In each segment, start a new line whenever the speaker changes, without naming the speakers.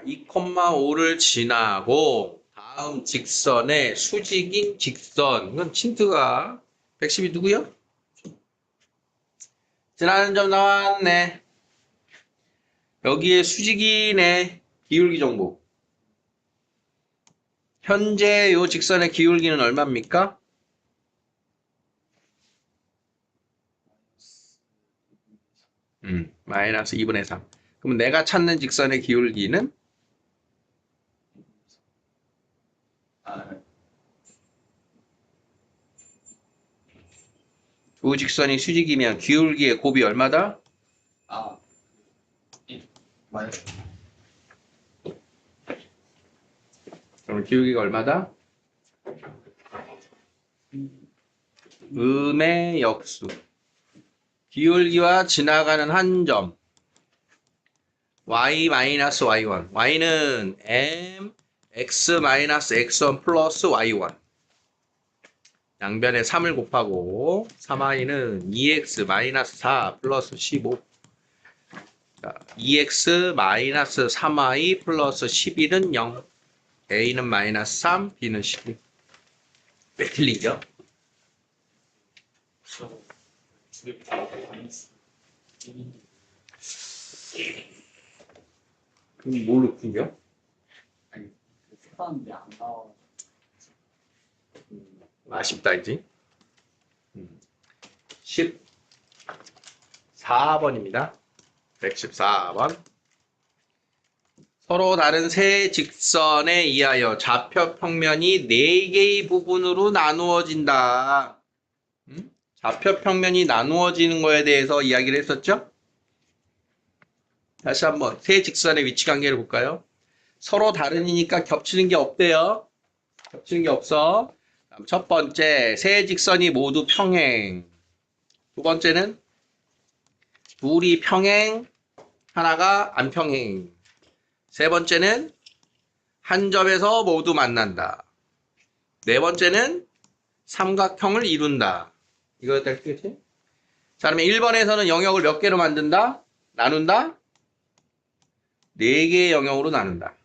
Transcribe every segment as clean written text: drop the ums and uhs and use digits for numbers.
2,5를 지나고 다음 직선의 수직인 직선. 이건 틴트가 110이 누구요? 지나는 점 나왔네. 여기에 수직인의 기울기 정보. 현재 요 직선의 기울기는 얼마입니까? 마이너스 2분의 3. 그럼 내가 찾는 직선의 기울기는 두 직선이 수직이면 기울기의 곱이 얼마다? 그럼 기울기가 얼마다? 음의 역수. 기울기와 지나가는 한 점. y-y1. y는 m x-x1 플러스 y1. 양변에 3을 곱하고 3i는 2x-4 플러스 15. 자, 2x-3i 플러스 12는 0. a는 마이너스 3, b는 12. 왜 틀리죠? 그럼 뭘로 풀려? 아쉽다, 이제. 14번입니다. 114번. 서로 다른 세 직선에 의하여 좌표 평면이 4개의 부분으로 나누어진다. 좌표 평면이 나누어지는 거에 대해서 이야기를 했었죠? 다시 한번 세 직선의 위치 관계를 볼까요? 서로 다른이니까 겹치는 게 없대요. 겹치는 게 없어. 첫 번째, 세 직선이 모두 평행. 두 번째는 둘이 평행, 하나가 안 평행. 세 번째는 한 점에서 모두 만난다. 네 번째는 삼각형을 이룬다. 이거 됐겠지? 자, 그러면 1번에서는 영역을 몇 개로 만든다? 나눈다? 4개의 영역으로 나눈다.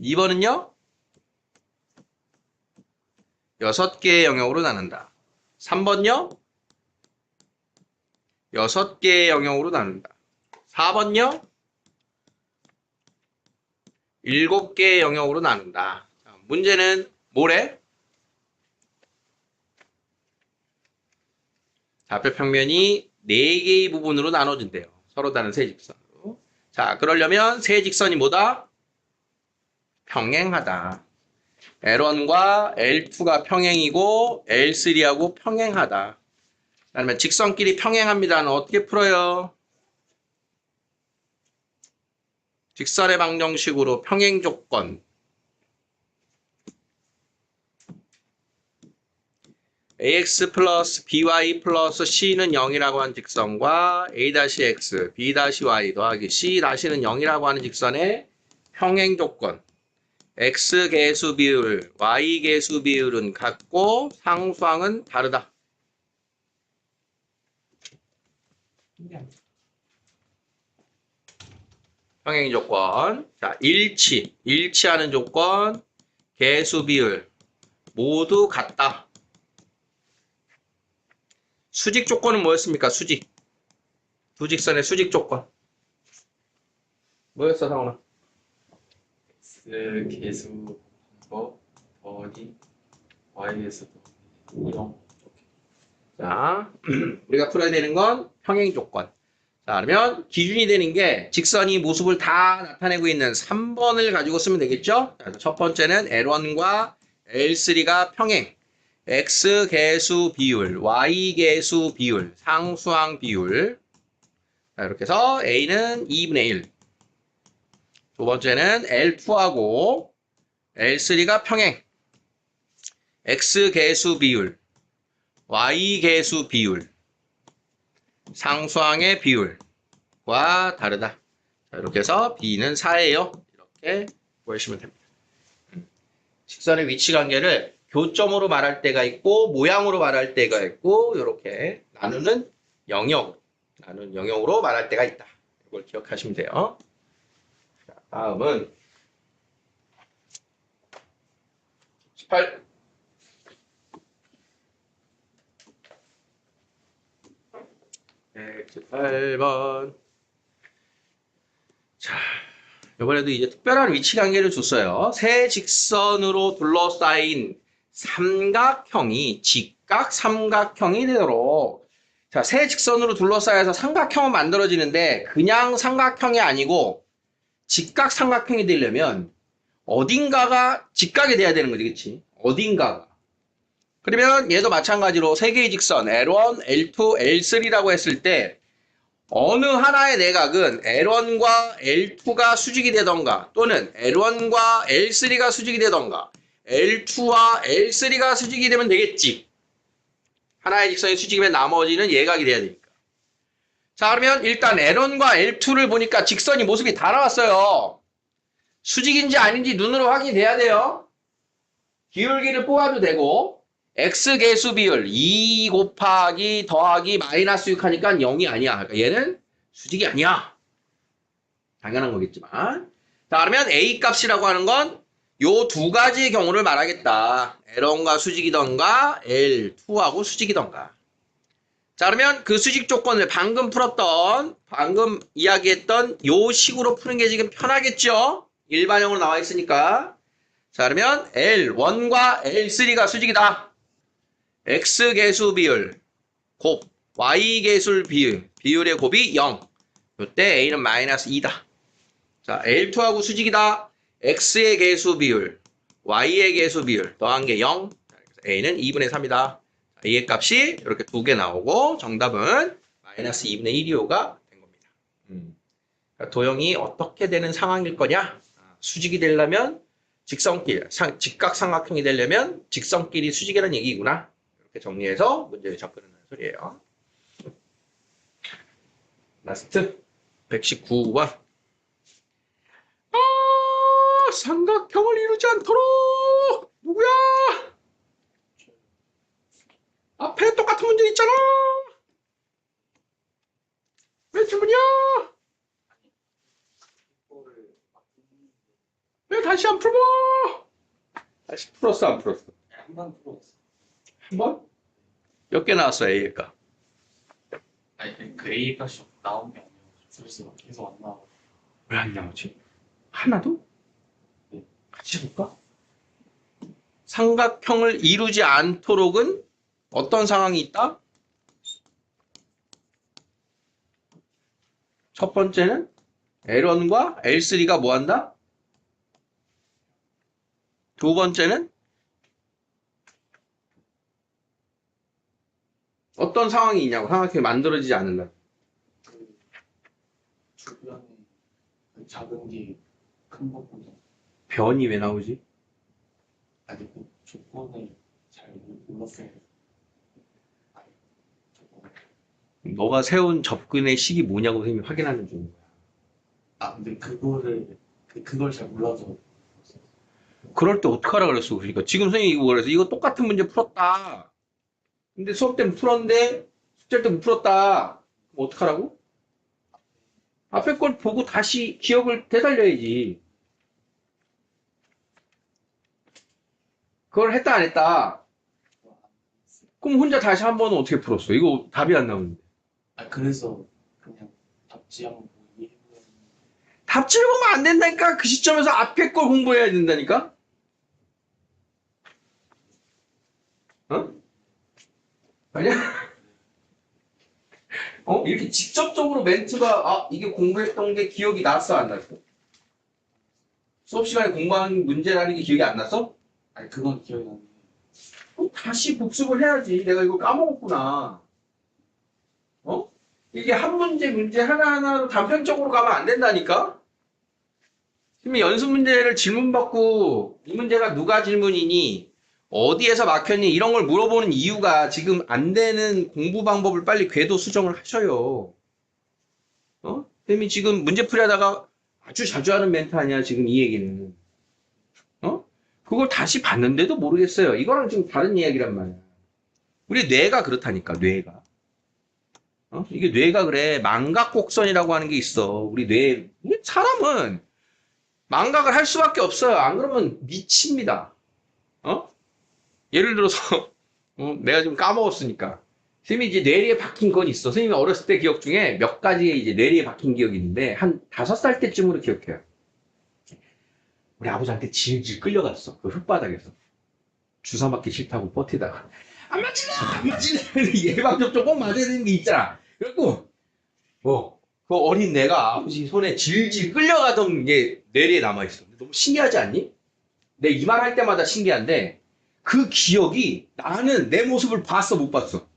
2번은요? 6개의 영역으로 나눈다. 3번요? 6개의 영역으로 나눈다. 4번요? 7개의 영역으로 나눈다. 자, 문제는 뭐래? 좌표 평면이 4개의 부분으로 나눠진대요. 서로 다른 세 직선으로. 자, 그러려면 세 직선이 뭐다? 평행하다. L1과 L2가 평행이고 L3하고 평행하다. 그다음에 직선끼리 평행합니다는 어떻게 풀어요? 직선의 방정식으로 평행 조건. ax 플러스 by 플러스 c는 0이라고 하는 직선과 a-x, b-y 더하기 c-는 0이라고 하는 직선의 평행 조건. x 계수 비율, y 계수 비율은 같고 상수항은 다르다. 평행 조건. 자, 일치하는 조건, 계수 비율 모두 같다. 수직 조건은 뭐였습니까? 수직. 두 직선의 수직 조건. 뭐였어, 상훈아?
X 계수 거 더하기 Y에서 0.
자, 우리가 풀어야 되는 건 평행 조건. 자, 그러면 기준이 되는 게 직선이 모습을 다 나타내고 있는 3번을 가지고 쓰면 되겠죠? 자, 첫 번째는 L1과 L3가 평행. X 계수 비율, Y 계수 비율, 상수항 비율. 자, 이렇게 해서 A는 2분의 1. 두 번째는 L2하고 L3가 평행. X 계수 비율, Y 계수 비율, 상수항의 비율과 다르다. 자, 이렇게 해서 B는 4예요. 이렇게 보시면 됩니다. 직선의 위치 관계를 교점으로 말할 때가 있고 모양으로 말할 때가 있고 이렇게 나누는 영역으로 말할 때가 있다. 이걸 기억하시면 돼요. 자, 다음은 118. 네, 118번. 자, 이번에도 이제 특별한 위치 관계를 줬어요. 세 직선으로 둘러싸인 삼각형이 직각 삼각형이 되도록. 자, 세 직선으로 둘러싸여서 삼각형은 만들어지는데 그냥 삼각형이 아니고 직각 삼각형이 되려면 어딘가가 직각이 돼야 되는 거지, 그치? 어딘가가. 그러면 얘도 마찬가지로 세 개의 직선 L1, L2, L3라고 했을 때 어느 하나의 내각은 L1과 L2가 수직이 되던가 또는 L1과 L3가 수직이 되던가 L2와 L3가 수직이 되면 되겠지. 하나의 직선이 수직이면 나머지는 예각이 돼야 되니까. 자, 그러면 일단 L1과 L2를 보니까 직선이 모습이 다 나왔어요. 수직인지 아닌지 눈으로 확인이 돼야 돼요. 기울기를 뽑아도 되고 X계수 비율 2 곱하기 더하기 마이너스 6 하니까 0이 아니야. 그러니까 얘는 수직이 아니야. 당연한 거겠지만. 자, 그러면 A 값이라고 하는 건 요 두 가지의 경우를 말하겠다. L1과 수직이던가 L2하고 수직이던가. 자, 그러면 그 수직 조건을 방금 이야기했던 요 식으로 푸는 게 지금 편하겠죠? 일반형으로 나와 있으니까. 자, 그러면 L1과 L3가 수직이다. X계수 비율, 곱, Y계수 비율의 곱이 0. 이때 A는 마이너스 2다. 자, L2하고 수직이다. X의 계수 비율, Y의 계수 비율 더한 게 0. A는 2분의 3이다. A의 값이 이렇게 두 개 나오고 정답은 마이너스 2분의 125가 된 겁니다. 그러니까 도형이 어떻게 되는 상황일 거냐? 수직이 되려면 직선길, 직각 삼각형이 되려면 직선끼리 수직이라는 얘기구나. 이렇게 정리해서 문제를 접근하는 소리예요. 라스트 119번. 삼각형을 이루지 않도록 누구야? 앞에 똑같은 문제 있잖아. 왜 질문이야? 왜 다시 안 풀어? 다시 풀었어, 안 풀었어?
한번 풀어봤어.
한 번? 몇 개 나왔어, A의 값?
아니 그 A 값이 나온 게 아니야. 그래서 계속 안 나와.
왜 안 나오지? 하나도?
네.
같이 볼까? 삼각형을 이루지 않도록은 어떤 상황이 있다? 첫 번째는 L1과 L3가 뭐 한다? 두 번째는 어떤 상황이 있냐고. 삼각형이 만들어지지 않는다.
그 주변에 그 작은 게 큰 것보다
변이 왜 나오지?
아니 그 조건을 잘 몰랐어요. 아니 조건.
너가 세운 접근의 식이 뭐냐고 선생님이 확인하는 중이야.
아 근데 그걸 잘 몰라서.
그럴 때 어떡하라 그랬어. 그러니까 지금 선생님이 이거 그래서 이거 똑같은 문제 풀었다. 근데 수업 때는 풀었는데 숙제 때 못 풀었다. 그럼 어떡하라고? 앞에 걸 보고 다시 기억을 되살려야지. 그걸 했다 안 했다. 그럼 혼자 다시 한 번은 어떻게 풀었어? 이거 답이 안 나오는데.
아 그래서 그냥 답지 한번 이해해보면.
답지를 보면 안 된다니까. 그 시점에서 앞에 걸 공부해야 된다니까. 어? 아니야? 이렇게 직접적으로 멘트가 이게 공부했던 게 기억이 났어 안 났어? 수업 시간에 공부한 문제라는 게 기억이 안 났어?
아니 그건 기억이 나는데.
그럼 다시 복습을 해야지. 내가 이거 까먹었구나. 이게 한 문제 하나하나로 단편적으로 가면 안 된다니까? 지금 연습 문제를 질문 받고 이 문제가 누가 질문이니 어디에서 막혔니 이런 걸 물어보는 이유가 지금 안 되는 공부 방법을 빨리 궤도 수정을 하셔요. 쌤이 지금 문제 풀이하다가 아주 자주 하는 멘트 아니야 지금 이 얘기는. 그걸 다시 봤는데도 모르겠어요. 이거랑 지금 다른 이야기란 말이야. 우리 뇌가 그렇다니까 뇌가. 이게 뇌가 그래. 망각곡선이라고 하는 게 있어. 우리 사람은 망각을 할 수밖에 없어요. 안 그러면 미칩니다. 예를 들어서 내가 좀 까먹었으니까 선생님이 이제 뇌리에 박힌 건 있어. 선생님이 어렸을 때 기억 중에 몇 가지의 이제 뇌리에 박힌 기억이 있는데 한 5살 때쯤으로 기억해요. 우리 아버지한테 질질 끌려갔어. 그 흙바닥에서. 주사 맞기 싫다고 버티다가 안 맞질래! 안 맞질래! 예방접종 꼭 맞아야 되는 게 있잖아. 그래갖고 그 어린 내가 아버지 손에 질질 끌려가던 게 뇌리에 남아있어. 너무 신기하지 않니? 내 이 말 할 때마다 신기한데 그 기억이 나는 내 모습을 봤어 못 봤어?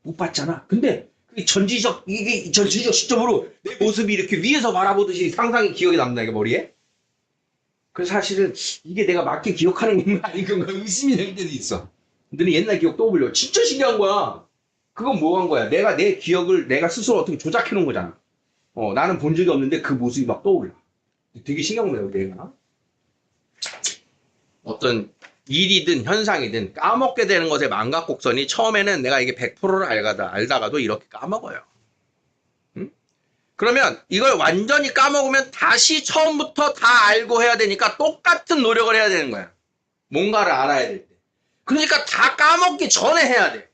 못 봤잖아. 근데 이게 전지적 시점으로 내 모습이 이렇게 위에서 바라보듯이 상상이 기억에 남는다 이게 머리에. 그래서 사실은 이게 내가 맞게 기억하는 건가 아닌 건가 의심이 될 때도 있어. 근데 옛날 기억 떠올려. 진짜 신기한 거야. 그건 뭐 한 거야? 내가 내 기억을 내가 스스로 어떻게 조작해 놓은 거잖아. 나는 본 적이 없는데 그 모습이 막 떠올라. 되게 신기한 거야, 내가. 어떤 일이든 현상이든 까먹게 되는 것의 망각곡선이 처음에는 내가 이게 100%를 알다가도 이렇게 까먹어요. 응? 그러면 이걸 완전히 까먹으면 다시 처음부터 다 알고 해야 되니까 똑같은 노력을 해야 되는 거야. 뭔가를 알아야 될 때. 그러니까 다 까먹기 전에 해야 돼.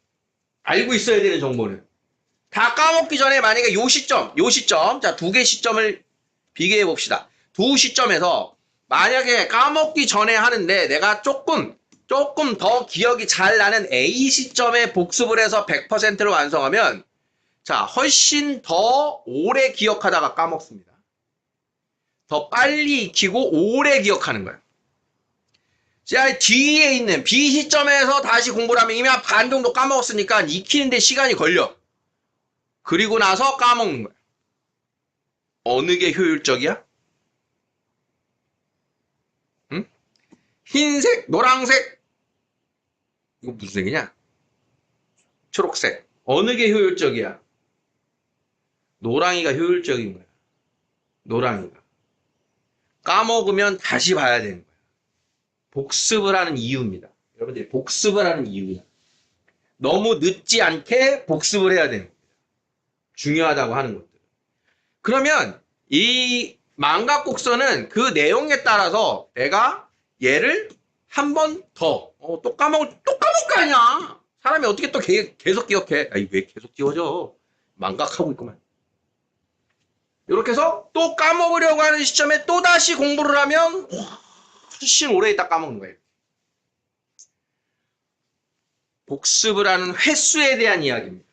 알고 있어야 되는 정보는. 다 까먹기 전에 만약에 요 시점, 자, 2개 시점을 비교해 봅시다. 두 시점에서 만약에 까먹기 전에 하는데 내가 조금 더 기억이 잘 나는 A 시점에 복습을 해서 100%를 완성하면 자, 훨씬 더 오래 기억하다가 까먹습니다. 더 빨리 익히고 오래 기억하는 거예요. 자, 뒤에 있는 B 시점에서 다시 공부를 하면 이미 한 반 정도 까먹었으니까 익히는데 시간이 걸려. 그리고 나서 까먹는 거야. 어느 게 효율적이야? 응? 흰색, 노란색. 이거 무슨 색이냐? 초록색. 어느 게 효율적이야? 노랑이가 효율적인 거야. 노랑이가. 까먹으면 다시 봐야 되는 거야. 복습을 하는 이유입니다. 여러분들이 복습을 하는 이유야. 너무 늦지 않게 복습을 해야 되는 겁니다. 중요하다고 하는 것들. 그러면 이 망각곡선은 그 내용에 따라서 내가 얘를 한 번 더, 또 까먹을 거 아니야. 사람이 어떻게 또 계속 기억해. 아니, 왜 계속 지워져? 망각하고 있구만. 이렇게 해서 또 까먹으려고 하는 시점에 또 다시 공부를 하면 훨씬 오래 있다 까먹는 거예요. 복습을 하는 횟수에 대한 이야기입니다.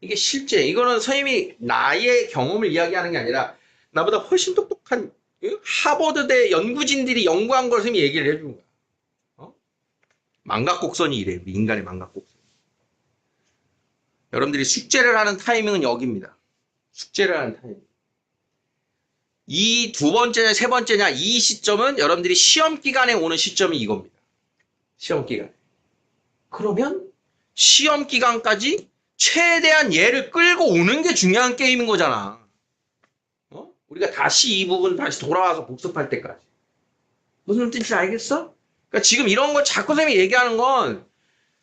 이게 실제 이거는 선생님이 나의 경험을 이야기하는 게 아니라 나보다 훨씬 똑똑한 하버드대 연구진들이 연구한 걸 선생님이 얘기를 해주는 거야. 망각곡선이 이래. 인간의 망각곡선. 여러분들이 숙제를 하는 타이밍은 여기입니다. 숙제를 하는 타이밍. 이 두 번째냐 세 번째냐 이 시점은 여러분들이 시험 기간에 오는 시점이 이겁니다. 시험 기간. 그러면 시험 기간까지 최대한 얘를 끌고 오는 게 중요한 게임인 거잖아. 우리가 다시 이 부분 다시 돌아와서 복습할 때까지. 무슨 뜻인지 알겠어? 그러니까 지금 이런 걸 자꾸 선생님이 얘기하는 건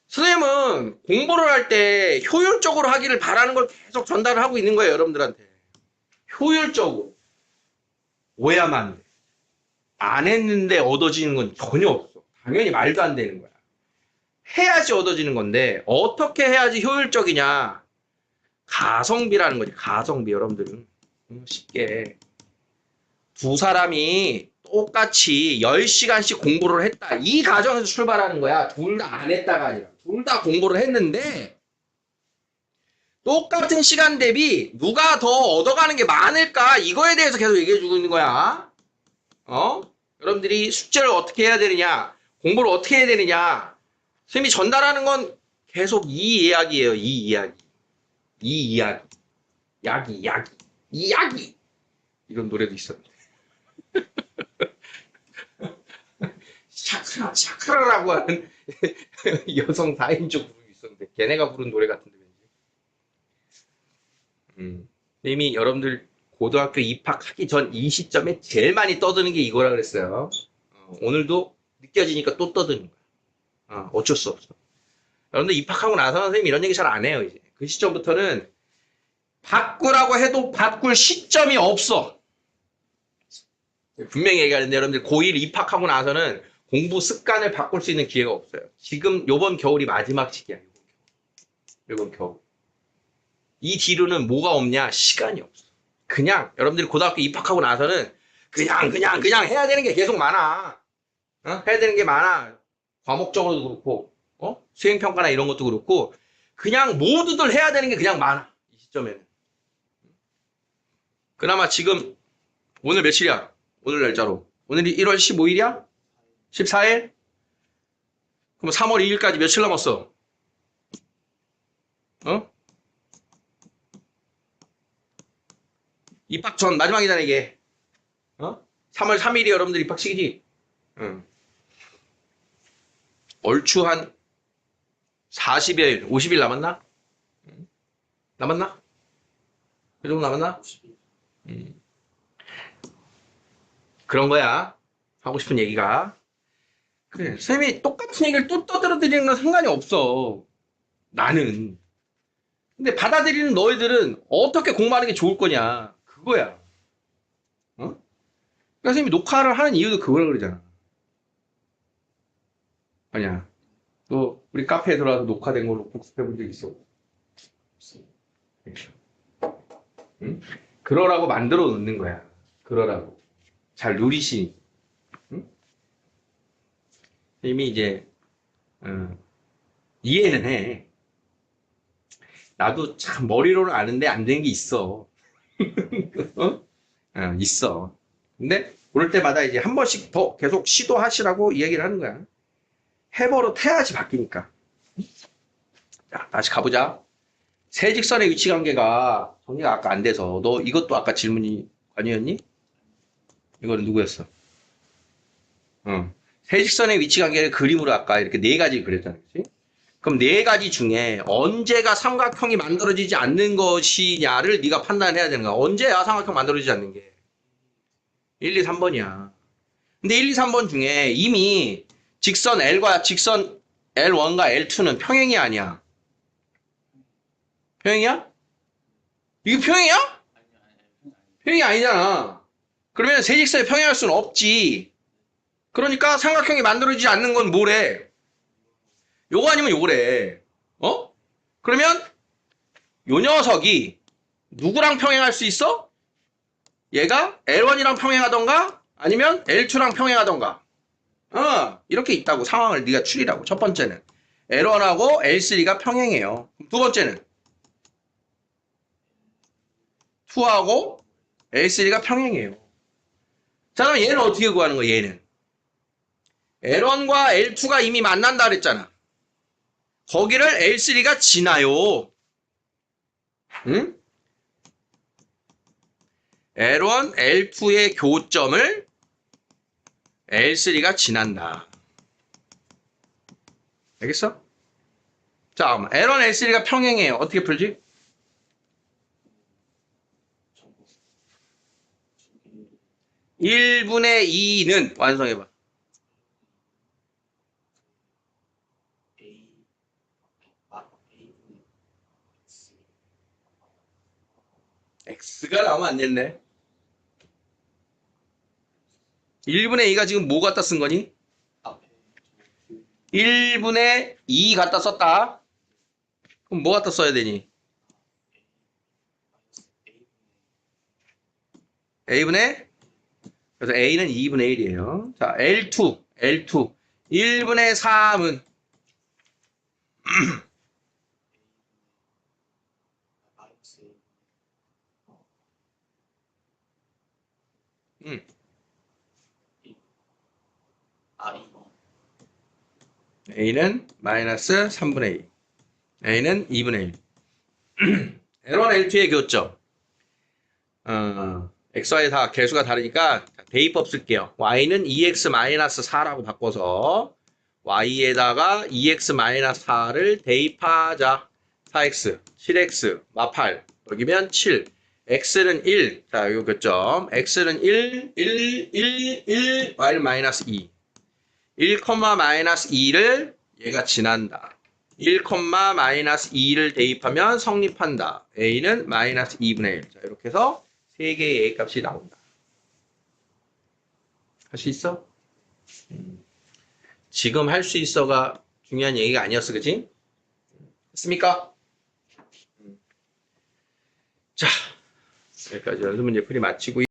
선생님은 공부를 할 때 효율적으로 하기를 바라는 걸 계속 전달을 하고 있는 거예요, 여러분들한테. 효율적으로. 오야만 돼. 안 했는데 얻어지는 건 전혀 없어. 당연히 말도 안 되는 거야. 해야지 얻어지는 건데 어떻게 해야지 효율적이냐. 가성비라는 거지. 가성비 여러분들은. 쉽게. 두 사람이 똑같이 10시간씩 공부를 했다. 이 가정에서 출발하는 거야. 둘 다 안 했다가 아니라. 둘 다 공부를 했는데 똑같은 시간 대비 누가 더 얻어가는 게 많을까? 이거에 대해서 계속 얘기해 주고 있는 거야. 여러분들이 숙제를 어떻게 해야 되느냐? 공부를 어떻게 해야 되느냐? 선생님이 전달하는 건 계속 이 이야기예요. 이 이야기. 이 이야기. 야기. 이 야기. 이런 노래도 있었는데. 샤크라라고 하는 여성 4인조 그룹이 있었는데 걔네가 부른 노래 같은데 왠지. 이미 여러분들 고등학교 입학하기 전 이 시점에 제일 많이 떠드는 게 이거라 그랬어요. 오늘도 느껴지니까 또 떠드는 거야. 어쩔 수 없어. 여러분들 입학하고 나서 선생님 이런 얘기 잘 안 해요. 이제 그 시점부터는 바꾸라고 해도 바꿀 시점이 없어. 분명히 얘기하는데 여러분들 고1 입학하고 나서는 공부 습관을 바꿀 수 있는 기회가 없어요. 지금 요번 겨울이 마지막 시기야. 요번 겨울. 이 뒤로는 뭐가 없냐? 시간이 없어. 그냥 여러분들이 고등학교 입학하고 나서는 그냥 해야 되는 게 계속 많아. 해야 되는 게 많아. 과목적으로도 그렇고, 수행평가나 이런 것도 그렇고, 그냥 모두들 해야 되는 게 그냥 많아. 이 시점에는. 그나마 지금, 오늘 며칠이야? 오늘 날짜로. 오늘이 1월 15일이야? 14일? 그럼 3월 2일까지 며칠 남았어? 입학 전 마지막이잖아, 이게. 3월 3일이 여러분들 입학식이지? 응. 얼추 한 40일, 50일 남았나? 남았나? 그 정도 남았나? 그런 거야. 하고 싶은 얘기가. 그래, 선생님이 똑같은 얘기를 또 떠들어드리는 건 상관이 없어. 나는. 근데 받아들이는 너희들은 어떻게 공부하는 게 좋을 거냐. 그거야. 그러니까 선생님이 녹화를 하는 이유도 그거라 그러잖아. 아니야. 너 우리 카페에 들어와서 녹화된 걸로 복습해 본 적 있어? 응? 그러라고 만들어 놓는 거야. 그러라고. 잘 누리시. 응? 이미 이제 이해는 해. 나도 참 머리로는 아는데 안 되는 게 있어. 있어. 근데 그럴 때마다 이제 한 번씩 더 계속 시도하시라고 이야기를 하는 거야. 해버릇 해야지 바뀌니까. 자, 다시 가보자. 세직선의 위치 관계가 정리가 아까 안 돼서 너 이것도 아까 질문이 아니었니? 이거는 누구였어? 세직선의 위치 관계를 그림으로 아까 이렇게 네 가지 그렸잖아. 그치? 그럼 네 가지 중에 언제가 삼각형이 만들어지지 않는 것이냐를 네가 판단해야 되는 거야. 언제야 삼각형 만들어지지 않는 게? 1, 2, 3번이야. 근데 1, 2, 3번 중에 이미 직선 L과 직선 L1과 L2는 평행이 아니야. 평행이야? 이게 평행이야? 평행이 아니잖아. 그러면 세직선에 평행할 수는 없지. 그러니까 삼각형이 만들어지지 않는 건 뭐래? 요거 아니면 요거래. 그러면 요 녀석이 누구랑 평행할 수 있어? 얘가 L1이랑 평행하던가 아니면 L2랑 평행하던가. 이렇게 있다고 상황을 네가 추리라고. 첫 번째는 L1하고 L3가 평행해요. 두 번째는 2하고 L3가 평행해요. 자, 그럼 얘는 어떻게 구하는 거야? 얘는 L1과 L2가 이미 만난다 그랬잖아. 거기를 L3가 지나요. 응? L1, L2의 교점을 L3가 지난다. 알겠어? 자, L1, L3가 평행해요. 어떻게 풀지? (1분의 2는) 완성해봐. X가 나오면 안 됐네. 1분의 2가 지금 뭐 갖다 쓴 거니? 1분의 2 갖다 썼다. 그럼 뭐 갖다 써야 되니? A분의, 그래서 A는 2분의 1이에요. 자, L2. 1분의 3은 A는 마이너스 3분의 2. A는 2분의 1. L1, L2의 교점. XY 다 개수가 다르니까 대입법 쓸게요. Y는 2x-4라고 바꿔서 Y에다가 2x-4를 대입하자. 4x, 7x, 마8. 여기면 7. X는 1. 자, 요 교점. X는 1, 1, 1, 1, Y는 마이너스 2. 1, 마이너스 2를 얘가 지난다. 1, 마이너스 2를 대입하면 성립한다. A는 마이너스 2분의 1. 자, 이렇게 해서 3개의 A 값이 나온다. 할 수 있어? 지금 할 수 있어가 중요한 얘기가 아니었어, 그치? 됐습니까? 자, 여기까지 연습 문제 풀이 마치고